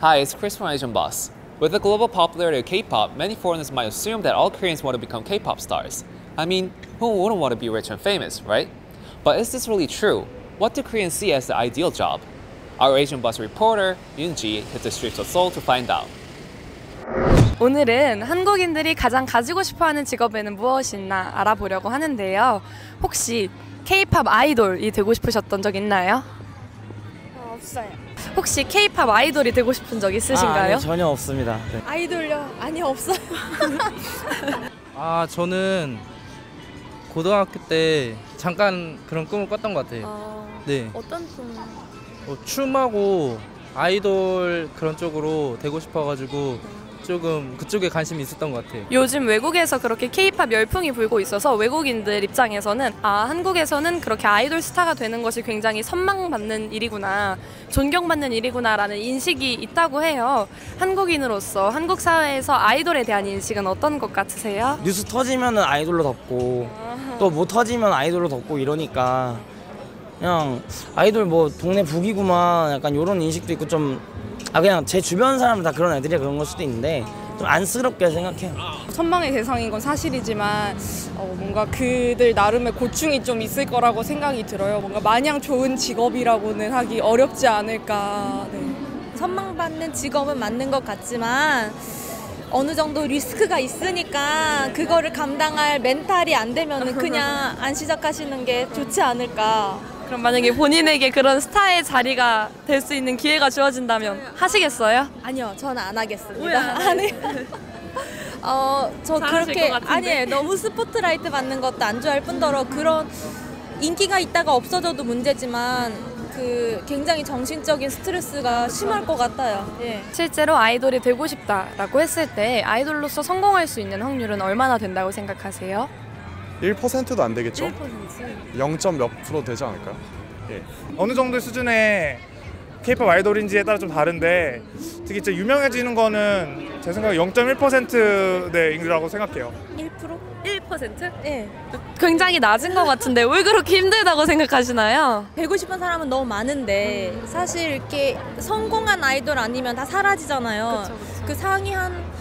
Hi, it's Chris from Asian Boss. With the global popularity of K-pop, many foreigners might assume that all Koreans want to become K-pop stars. I mean, who wouldn't want to be rich and famous, right? But is this really true? What do Koreans see as the ideal job? Our Asian Boss reporter, Yoon-ji, hit the streets of Seoul to find out. 오늘은 한국인들이 가장 가지고 싶어하는 직업에는 무엇이 있나 알아보려고 하는데요. 혹시 K-팝 아이돌이 되고 싶으셨던 적 있나요? 없어요. 혹시 K-팝 아이돌이 되고 싶은 적 있으신가요? 아니, 전혀 없습니다. 네. 아이돌요? 아니 없어요. 저는 고등학교 때 잠깐 그런 꿈을 꿨던 것 같아요. 네. 어떤 꿈? 춤하고 아이돌 그런 쪽으로 되고 싶어가지고 조금 그쪽에 관심이 있었던 것 같아요. 요즘 외국에서 그렇게 K-팝 열풍이 불고 있어서 외국인들 입장에서는 한국에서는 그렇게 아이돌 스타가 되는 것이 굉장히 선망받는 일이구나, 존경받는 일이구나 라는 인식이 있다고 해요. 한국인으로서 한국 사회에서 아이돌에 대한 인식은 어떤 것 같으세요? 뉴스 터지면 아이돌로 덮고 또 뭐 터지면 아이돌로 덮고 이러니까 그냥 아이돌 뭐 동네 북이구만 약간 이런 인식도 있고 좀 그냥 제 주변 사람들 다 그런 애들이 그런 걸 수도 있는데 좀 안쓰럽게 생각해요. 선망의 대상인 건 사실이지만 뭔가 그들 나름의 고충이 좀 있을 거라고 생각이 들어요. 뭔가 마냥 좋은 직업이라고는 하기 어렵지 않을까. 네. 선망받는 직업은 맞는 것 같지만 어느 정도 리스크가 있으니까 그거를 감당할 멘탈이 안 되면 그냥 안 시작하시는 게 좋지 않을까. 그럼 만약에 본인에게 그런 스타의 자리가 될 수 있는 기회가 주어진다면 하시겠어요? 아니요, 저는 안 하겠습니다. 왜 안 해요? 저 잘하실 그렇게 것 같은데? 아니에요. 너무 스포트라이트 받는 것도 안 좋아할 뿐더러 그런 인기가 있다가 없어져도 문제지만 그 굉장히 정신적인 스트레스가 심할 것 같아요. 예. 실제로 아이돌이 되고 싶다라고 했을 때 아이돌로서 성공할 수 있는 확률은 얼마나 된다고 생각하세요? 1%도 안 되겠죠? 0점 몇 프로 되지 않을까요? 예. 어느 정도의 수준의 K-pop 아이돌인지에 따라 좀 다른데 특히 진짜 유명해지는 거는 제 생각에 0.1%대라고 생각해요. 1%? 1%? 예. 굉장히 낮은 것 같은데 왜 그렇게 힘들다고 생각하시나요? 되고 싶은 사람은 너무 많은데 사실 이렇게 성공한 아이돌 아니면 다 사라지잖아요. 그쵸, 그쵸. 그 상위 한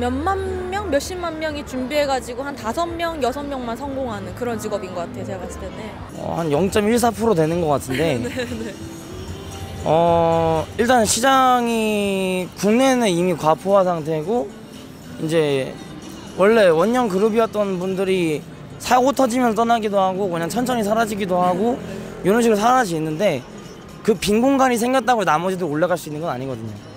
몇만 명, 몇십만 명이 준비해가지고 한 5명, 6명만 성공하는 그런 직업인 것 같아요. 제가 봤을 때는. 한 0.14% 되는 것 같은데 일단 시장이 국내는 이미 과포화 상태고 이제 원래 원년 그룹이었던 분들이 사고 터지면 떠나기도 하고 그냥 천천히 사라지기도 하고 이런 식으로 사라지는데 그 빈 공간이 생겼다고 나머지들 올라갈 수 있는 건 아니거든요.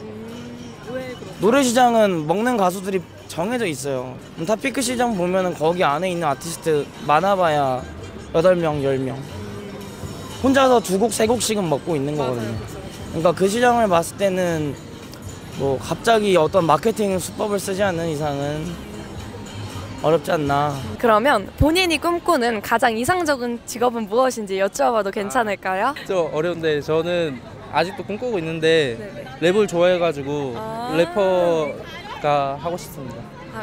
노래 시장은 먹는 가수들이 정해져 있어요. 탑피크 시장 보면은 거기 안에 있는 아티스트 많아봐야 8명, 10명. 혼자서 2곡, 3곡씩은 먹고 있는 거거든요. 그러니까 그 시장을 봤을 때는 뭐 갑자기 어떤 마케팅 수법을 쓰지 않는 이상은 어렵지 않나. 그러면 본인이 꿈꾸는 가장 이상적인 직업은 무엇인지 여쭤봐도 괜찮을까요? 좀 어려운데 저는 아직도 꿈꾸고 있는데 랩을 좋아해가지고 래퍼가 하고 싶습니다.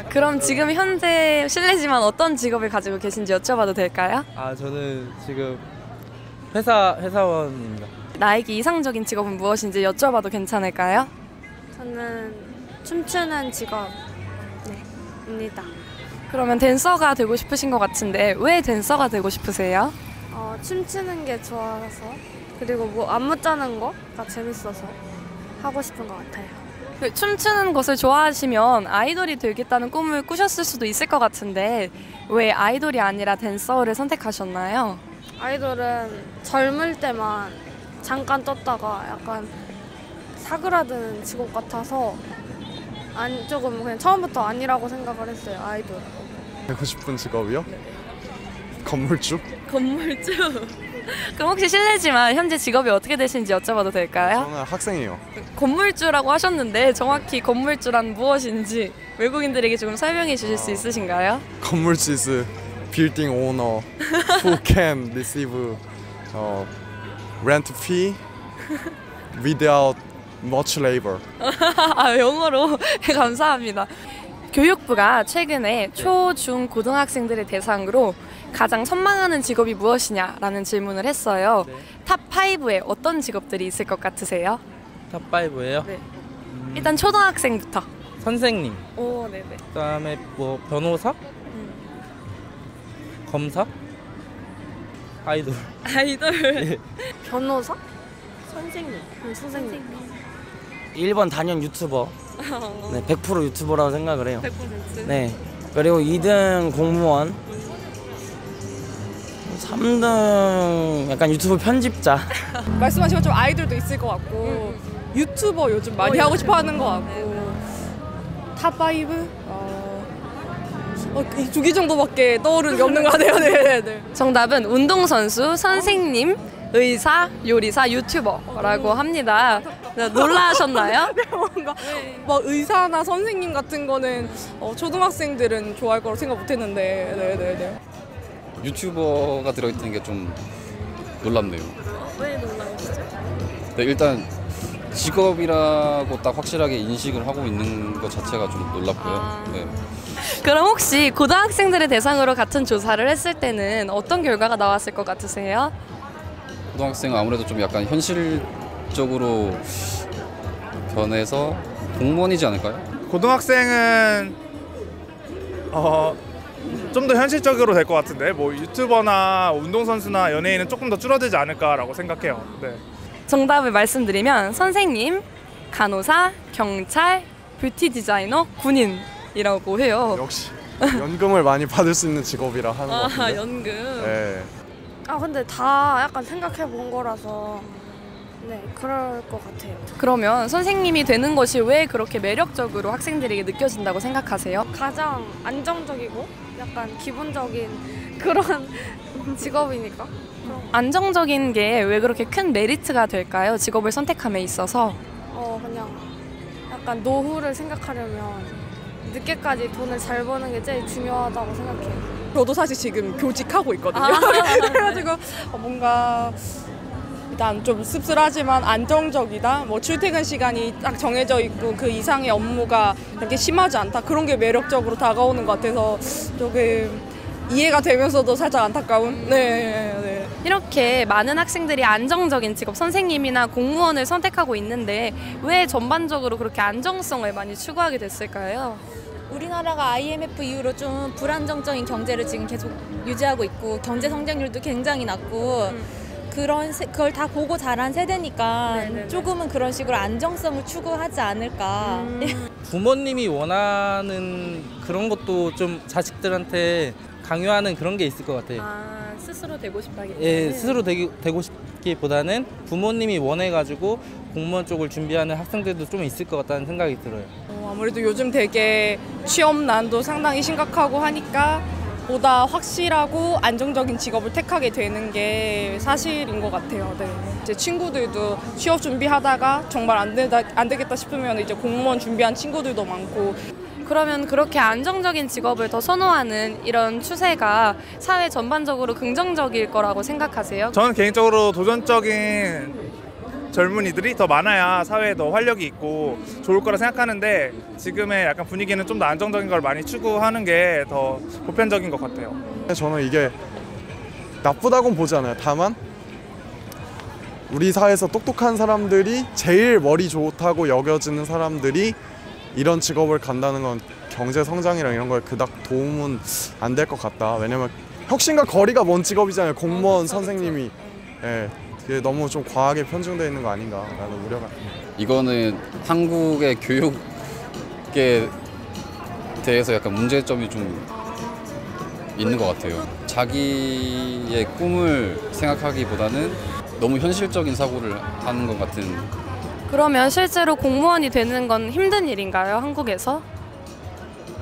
그럼 지금 현재 실례지만 어떤 직업을 가지고 계신지 여쭤봐도 될까요? 저는 지금 회사원입니다. 나에게 이상적인 직업은 무엇인지 여쭤봐도 괜찮을까요? 저는 춤추는 직업입니다. 그러면 댄서가 되고 싶으신 것 같은데 왜 댄서가 되고 싶으세요? 춤추는 게 좋아서 그리고 뭐 안무 짜는 거가 재밌어서 하고 싶은 것 같아요. 춤추는 것을 좋아하시면 아이돌이 되겠다는 꿈을 꾸셨을 수도 있을 것 같은데 왜 아이돌이 아니라 댄서를 선택하셨나요? 아이돌은 젊을 때만 잠깐 떴다가 약간 사그라드는 직업 같아서 조금 그냥 처음부터 아니라고 생각을 했어요. 아이돌. 되고 싶은 직업이요? 건물주? 건물주? 그럼 혹시 실례지만 현재 직업이 어떻게 되시는지 여쭤봐도 될까요? 저는 학생이에요. 건물주라고 하셨는데 정확히 건물주란 무엇인지 외국인들에게 조금 설명해 주실 수 있으신가요? 건물주 is building owner who can receive rent fee without much labor. 영어로 감사합니다. 교육부가 최근에 초, 중, 고등학생들을 대상으로 가장 선망하는 직업이 무엇이냐라는 질문을 했어요. 탑 5에 어떤 직업들이 있을 것 같으세요? 탑5예요? 네. 일단 초등학생부터. 선생님, 오, 네네. 그다음에 뭐 변호사, 검사, 아이돌. 아이돌. 변호사? 선생님. 선생님. 1번 단연 유튜버. 네, 100% 유튜버라고 생각을 해요. 100%. 네. 그리고 2등 공무원. 3등 약간 유튜브 편집자. 말씀하신 것처럼 아이돌도 있을 것 같고 유튜버 요즘 많이 하고 싶어 하는 것 같고 탑5? 이 두 개 정도밖에 떠오르는 게 없는 것 같아요. 네네네. 정답은 운동선수, 선생님, 의사, 요리사, 유튜버라고 합니다. 네, 놀라셨나요? 뭔가 막 의사나 선생님 같은 거는 초등학생들은 좋아할 거라고 생각 못했는데 네네네. 유튜버가 들어있는 게 좀 놀랍네요. 왜 놀라우시죠? 네, 일단 직업이라고 딱 확실하게 인식을 하고 있는 것 자체가 좀 놀랍고요. 네. 그럼 혹시 고등학생들을 대상으로 같은 조사를 했을 때는 어떤 결과가 나왔을 것 같으세요? 고등학생은 아무래도 좀 약간 현실적으로 변해서 공무원이지 않을까요? 고등학생은 좀 더 현실적으로 될 것 같은데 뭐 유튜버나 운동선수나 연예인은 조금 더 줄어들지 않을까라고 생각해요. 네. 정답을 말씀드리면 선생님, 간호사, 경찰, 뷰티 디자이너, 군인이라고 해요. 역시 연금을 많이 받을 수 있는 직업이라 하는 것 같은데. 연금. 네. 근데 다 약간 생각해 본 거라서 네, 그럴 것 같아요. 그러면 선생님이 되는 것이 왜 그렇게 매력적으로 학생들에게 느껴진다고 생각하세요? 가장 안정적이고 약간 기본적인 그런 직업이니까. 안정적인 게 왜 그렇게 큰 메리트가 될까요? 직업을 선택함에 있어서. 그냥 약간 노후를 생각하려면 늦게까지 돈을 잘 버는 게 제일 중요하다고 생각해요. 저도 사실 지금 교직하고 있거든요. 그래가지고 뭔가 일단 좀 씁쓸하지만 안정적이다. 뭐 출퇴근 시간이 딱 정해져 있고 그 이상의 업무가 그렇게 심하지 않다. 그런 게 매력적으로 다가오는 것 같아서 조금 이해가 되면서도 살짝 안타까운. 네. 이렇게 많은 학생들이 안정적인 직업, 선생님이나 공무원을 선택하고 있는데 왜 전반적으로 그렇게 안정성을 많이 추구하게 됐을까요? 우리나라가 IMF 이후로 좀 불안정적인 경제를 지금 계속 유지하고 있고 경제 성장률도 굉장히 낮고 그걸 다 보고 자란 세대니까 네네네. 조금은 그런 식으로 안정성을 추구하지 않을까. 부모님이 원하는 그런 것도 좀 자식들한테 강요하는 그런 게 있을 것 같아요. 스스로 되고 싶다기 때문에. 예, 스스로 되고 싶기보다는 부모님이 원해가지고 공무원 쪽을 준비하는 학생들도 좀 있을 것 같다는 생각이 들어요. 아무래도 요즘 되게 취업 난도 상당히 심각하고 하니까 보다 확실하고 안정적인 직업을 택하게 되는 게 사실인 것 같아요. 네. 제 친구들도 취업 준비하다가 정말 안 되겠다 싶으면 이제 공무원 준비한 친구들도 많고. 그러면 그렇게 안정적인 직업을 더 선호하는 이런 추세가 사회 전반적으로 긍정적일 거라고 생각하세요? 저는 개인적으로 도전적인 젊은이들이 더 많아야 사회에 더 활력이 있고 좋을 거라 생각하는데 지금의 약간 분위기는 좀 더 안정적인 걸 많이 추구하는 게 더 보편적인 것 같아요. 저는 이게 나쁘다고는 보지 않아요. 다만 우리 사회에서 똑똑한 사람들이 제일 머리 좋다고 여겨지는 사람들이 이런 직업을 간다는 건 경제 성장이랑 이런 거에 그닥 도움은 안 될 것 같다. 왜냐면 혁신과 거리가 먼 직업이잖아요. 공무원, 선생님이. 예, 그게 너무 좀 과하게 편중되어 있는 거 아닌가라는 우려가. 이거는 한국의 교육에 대해서 약간 문제점이 좀 있는 것 같아요. 자기의 꿈을 생각하기보다는 너무 현실적인 사고를 하는 것 같은. 그러면 실제로 공무원이 되는 건 힘든 일인가요, 한국에서?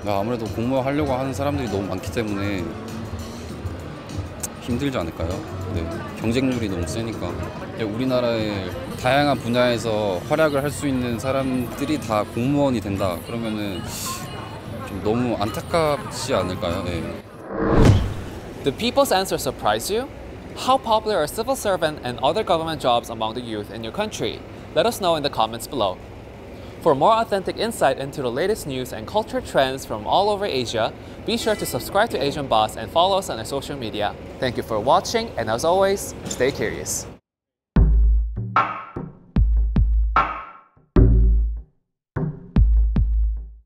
아무래도 공무원 하려고 하는 사람들이 너무 많기 때문에 힘들지 않을까요? 네, 경쟁률이 너무 세니까. 우리나라의 다양한 분야에서 활약을 할 수 있는 사람들이 다 공무원이 된다. 그러면은 좀 너무 안타깝지 않을까요? 네. Did people's answers surprise you? How popular are civil servant and other government jobs among the youth in your country? Let us know in the comments below. For more authentic insight into the latest news and culture trends from all over Asia, be sure to subscribe to Asian Boss and follow us on our social media. Thank you for watching, and as always, stay curious.